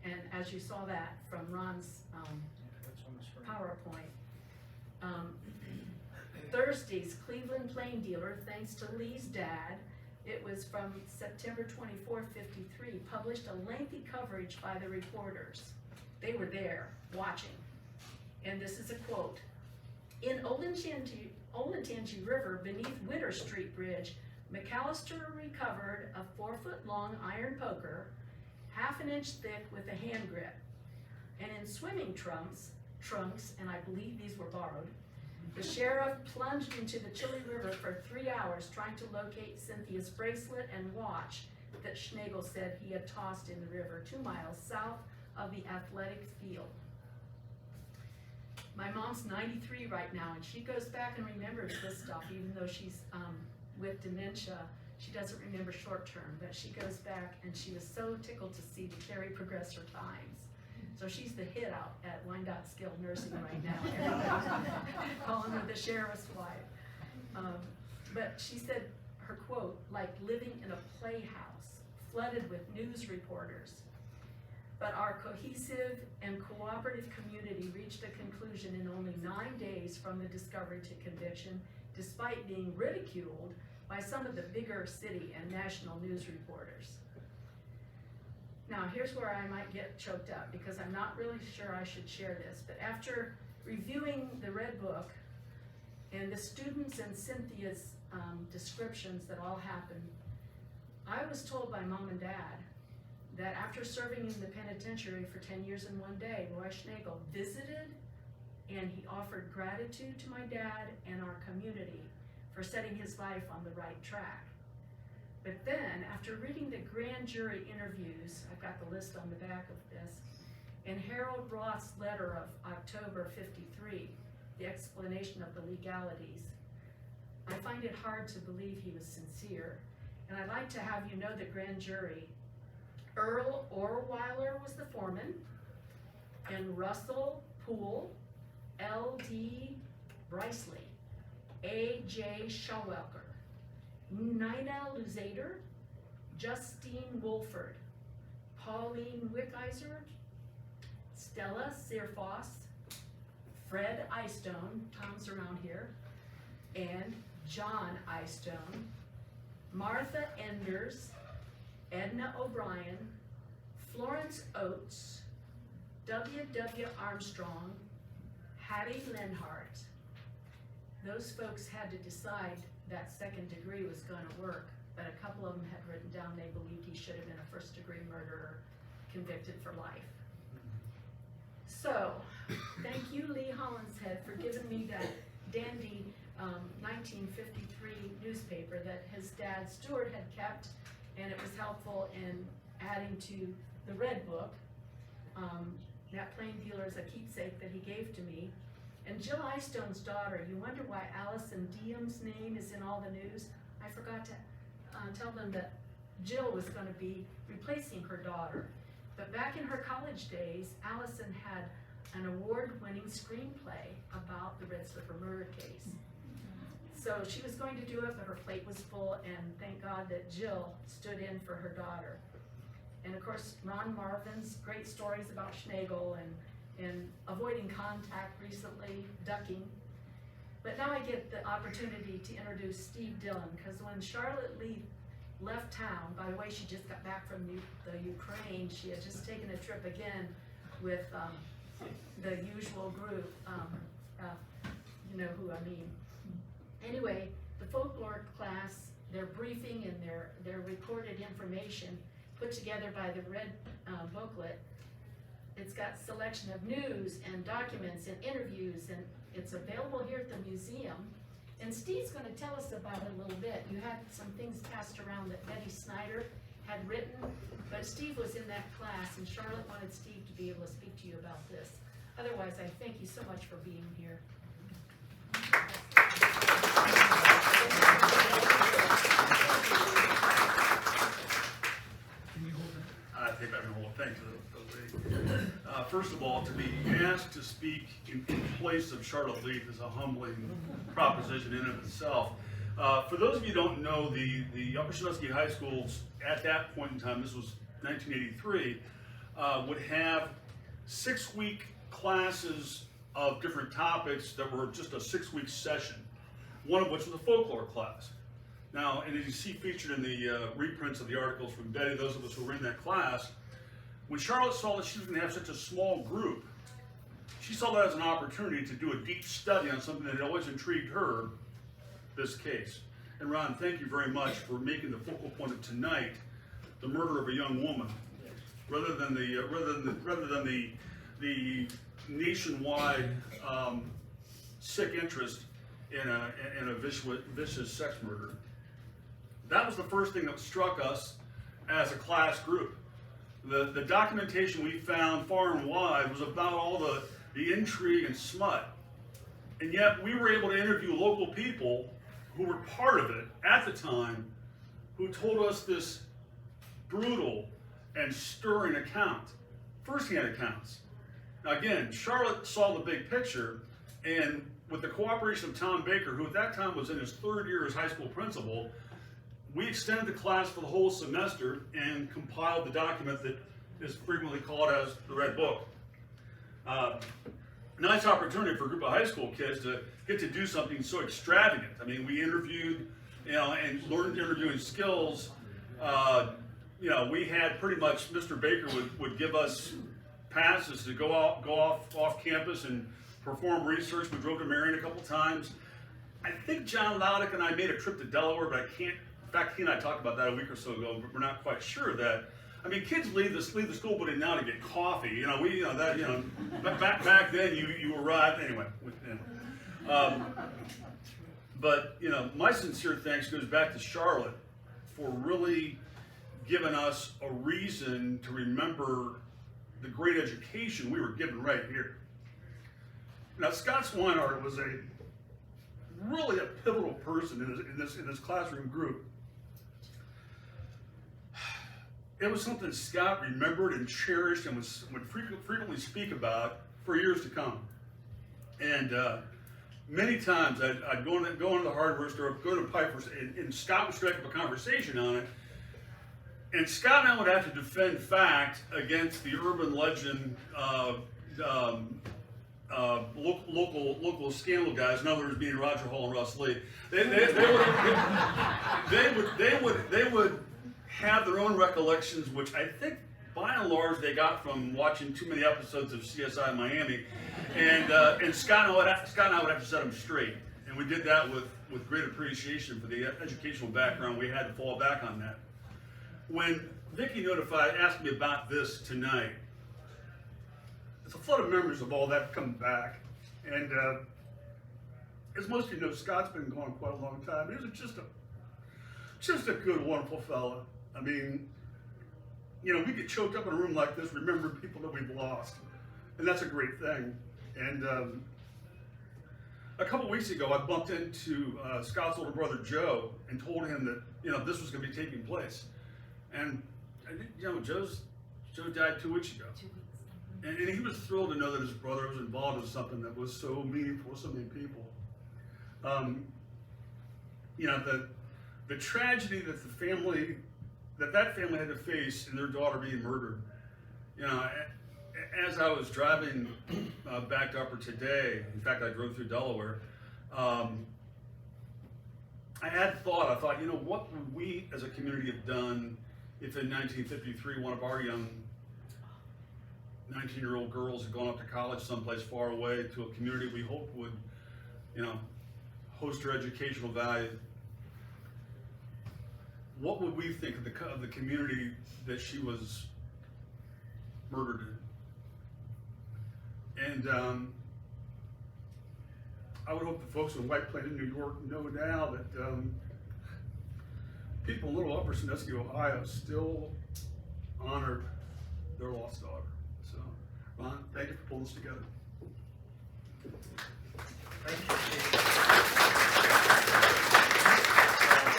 And as you saw that from Ron's PowerPoint. Thursday's Cleveland Plain Dealer, thanks to Lee's dad, it was from September 24, 53, published a lengthy coverage by the reporters. They were there, watching. And this is a quote. In Olentangy River, beneath Witter Street Bridge, McAllister recovered a 4-foot-long iron poker, 1/2 inch thick with a hand grip. And in swimming trunks, and I believe these were borrowed, the sheriff plunged into the chilly river for 3 hours trying to locate Cynthia's bracelet and watch that Schnagel said he had tossed in the river 2 miles south of the athletic field. My mom's 93 right now, and she goes back and remembers this stuff, even though she's with dementia. She doesn't remember short term, but she goes back and she was so tickled to see the Carrie Progressor Times. So she's the hit out at Wyandot Skilled Nursing right now. Everybody's calling her the sheriff's wife. But she said, her quote, like living in a playhouse, flooded with news reporters. But our cohesive and cooperative community reached a conclusion in only 9 days from the discovery to conviction, despite being ridiculed by some of the bigger city and national news reporters. Now, here's where I might get choked up because I'm not really sure I should share this, but after reviewing the Red Book and the students and Cynthia's descriptions that all happened, I was told by Mom and Dad that after serving in the penitentiary for 10 years and 1 day, Roy Schnagel visited and he offered gratitude to my dad and our community for setting his life on the right track. But then, after reading the grand jury interviews, I've got the list on the back of this, and Harold Roth's letter of October '53, the explanation of the legalities, I find it hard to believe he was sincere. And I'd like to have you know the grand jury. Earl Orweiler was the foreman, and Russell Poole, L.D. Briceley, A.J. Shawelker, Nina Luzader, Justine Wolford, Pauline Wickizer, Stella Searfoss, Fred Eyestone, Tom's around here, and John Eyestone, Martha Enders, Edna O'Brien, Florence Oates, W.W. Armstrong, Hattie Lenhart. Those folks had to decide that second degree was going to work, but a couple of them had written down they believed he should have been a first-degree murderer convicted for life. So, thank you, Lee Hollinshead, for giving me that dandy 1953 newspaper that his dad, Stuart, had kept, and it was helpful in adding to the Red Book. That plain dealer is a keepsake that he gave to me. And Jill Eyestone's daughter, you wonder why Allison Diem's name is in all the news? I forgot to tell them that Jill was going to be replacing her daughter. But back in her college days, Allison had an award-winning screenplay about the Red Slipper murder case. So she was going to do it, but her plate was full, and thank God that Jill stood in for her daughter. And of course, Ron Marvin's great stories about Schnagel and avoiding contact recently, ducking. But now I get the opportunity to introduce Steve Dillon, because when Charlotte Lee left town, by the way, she just got back from the Ukraine, she had just taken a trip again with the usual group, you know who I mean. Anyway, the folklore class, their briefing and their recorded information put together by the Red booklet, it's got selection of news and documents and interviews, and it's available here at the museum. And Steve's going to tell us about it a little bit. You had some things passed around that Betty Snyder had written, but Steve was in that class, and Charlotte wanted Steve to be able to speak to you about this. Otherwise, I thank you so much for being here. I think I'm going to thank the lady. First of all, to be asked to speak in place of Charlotte Leaf is a humbling proposition in and of itself. For those of you who don't know, the Upper Sandusky High Schools at that point in time, this was 1983, would have 6-week classes of different topics that were just a 6-week session, one of which was a folklore class. Now, and as you see featured in the reprints of the articles from Betty, those of us who were in that class, when Charlotte saw that she was going to have such a small group, she saw that as an opportunity to do a deep study on something that had always intrigued her, this case. And Ron, thank you very much for making the focal point of tonight the murder of a young woman, rather than the nationwide sick interest in a vicious sex murder. That was the first thing that struck us as a class group. The documentation we found far and wide was about all the intrigue and smut. And yet we were able to interview local people who were part of it at the time, who told us this brutal and stirring account, firsthand accounts. Now again, Charlotte saw the big picture, and with the cooperation of Tom Baker, who at that time was in his 3rd year as high school principal, we extended the class for the whole semester and compiled the document that is frequently called as the Red Book. Nice opportunity for a group of high school kids to get to do something so extravagant. I mean, we interviewed, and learned interviewing skills. We had pretty much, Mr. Baker would give us passes to go off campus and perform research. We drove to Marion a couple times. I think John Laudick and I made a trip to Delaware, but in fact, he and I talked about that a week or so ago, but we're not quite sure of that. I mean, kids leave the school building now to get coffee. Back then you arrived anyway. But my sincere thanks goes back to Charlotte for really giving us a reason to remember the great education we were given right here. Now, Scott Swinehart was really a pivotal person in this classroom group. It was something Scott remembered and cherished and would frequently speak about for years to come. And many times I'd go into the hardware store, go to Piper's, and Scott would strike up a conversation on it. And Scott and I would have to defend fact against the urban legend local scandal guys, in other words, being Roger Hall and Russ Lee. They would have their own recollections, which I think by and large they got from watching too many episodes of CSI Miami, and Scott and I would have to set them straight, and we did that with great appreciation for the educational background we had to fall back on that. When Vicki asked me about this tonight, it's a flood of memories of all that coming back, and as most of you know, Scott's been gone quite a long time. He was just a good, wonderful fella. I mean, we get choked up in a room like this, remembering people that we've lost, and that's a great thing. And a couple weeks ago, I bumped into Scott's older brother Joe and told him that this was going to be taking place. And Joe died 2 weeks ago. 2 weeks. And he was thrilled to know that his brother was involved in something that was so meaningful to so many people. The tragedy that that family had to face in their daughter being murdered. As I was driving back to Upper today, in fact, I drove through Delaware, I thought, what would we as a community have done if in 1953 one of our young 19-year-old girls had gone up to college someplace far away to a community we hoped would, host her educational value. What would we think of the community that she was murdered in? And I would hope the folks in White Plains, New York, know now that people in Little Upper Sandusky, Ohio, still honored their lost daughter. So, Ron, thank you for pulling this together. Thank you, Steve.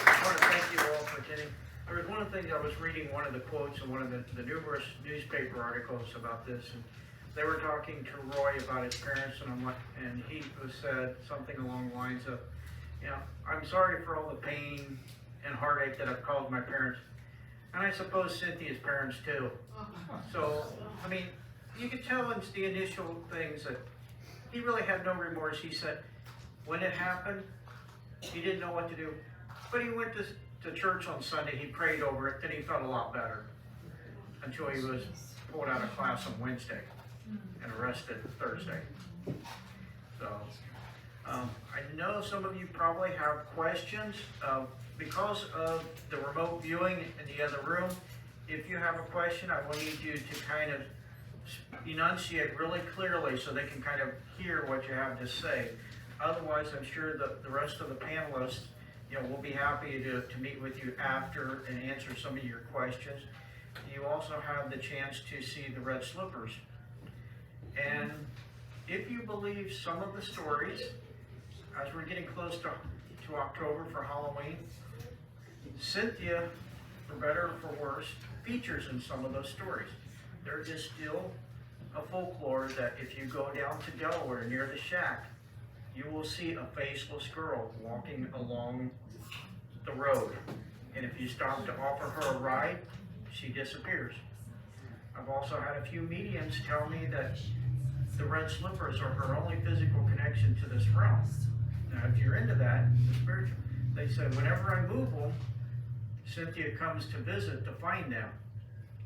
I want to thank you all for attending. There was one of the things I was reading, one of the quotes in one of the numerous newspaper articles about this, and they were talking to Roy about his parents, and he said something along the lines of, I'm sorry for all the pain and heartache that I've caused my parents, and I suppose Cynthia's parents too. So, I mean, you could tell in the initial things that he really had no remorse. He said when it happened, he didn't know what to do, but he went to church on Sunday, he prayed over it, then he felt a lot better until he was pulled out of class on Wednesday and arrested Thursday. So, I know some of you probably have questions. Because of the remote viewing in the other room, if you have a question, I will need you to kind of enunciate really clearly so they can kind of hear what you have to say. Otherwise, I'm sure the rest of the panelists, will be happy to meet with you after and answer some of your questions. You also have the chance to see the red slippers. And if you believe some of the stories, as we're getting close to October for Halloween, Cynthia, for better or for worse, features in some of those stories. There is still a folklore that if you go down to Delaware near the shack, you will see a faceless girl walking along the road. And if you stop to offer her a ride, she disappears. I've also had a few mediums tell me that the red slippers are her only physical connection to this realm. Now, if you're into that, the spiritual, they said whenever I move them, Cynthia comes to visit to find them.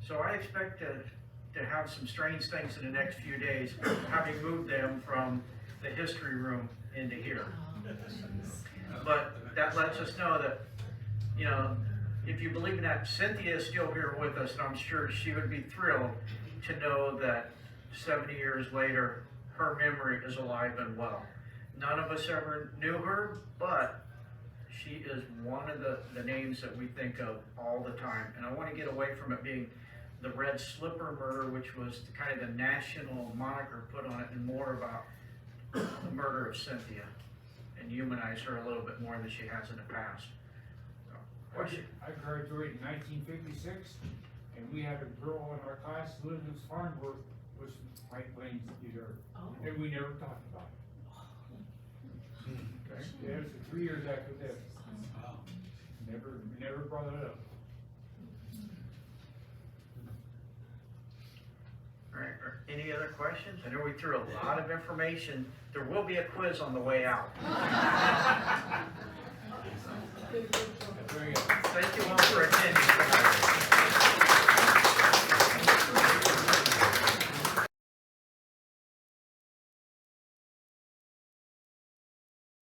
So I expect to have some strange things in the next few days, having moved them from the history room into here. But that lets us know that, you know, if you believe in that, Cynthia is still here with us, and I'm sure she would be thrilled to know that 70 years later, her memory is alive and well. None of us ever knew her, but she is one of the names that we think of all the time. And I want to get away from it being the Red Slipper murder, which was kind of the national moniker put on it, and more about the murder of Cynthia, and humanize her a little bit more than she has in the past. So, question? I graduated in 1956, and we had a girl in our class who lived in Farnworth, was from White Plains, New York, and we never talked about it. Okay. Yeah, it was 3 years after this. Never brought it up. All right, any other questions? I know we threw a lot of information. There will be a quiz on the way out. Very good. Thank you all for attending tonight.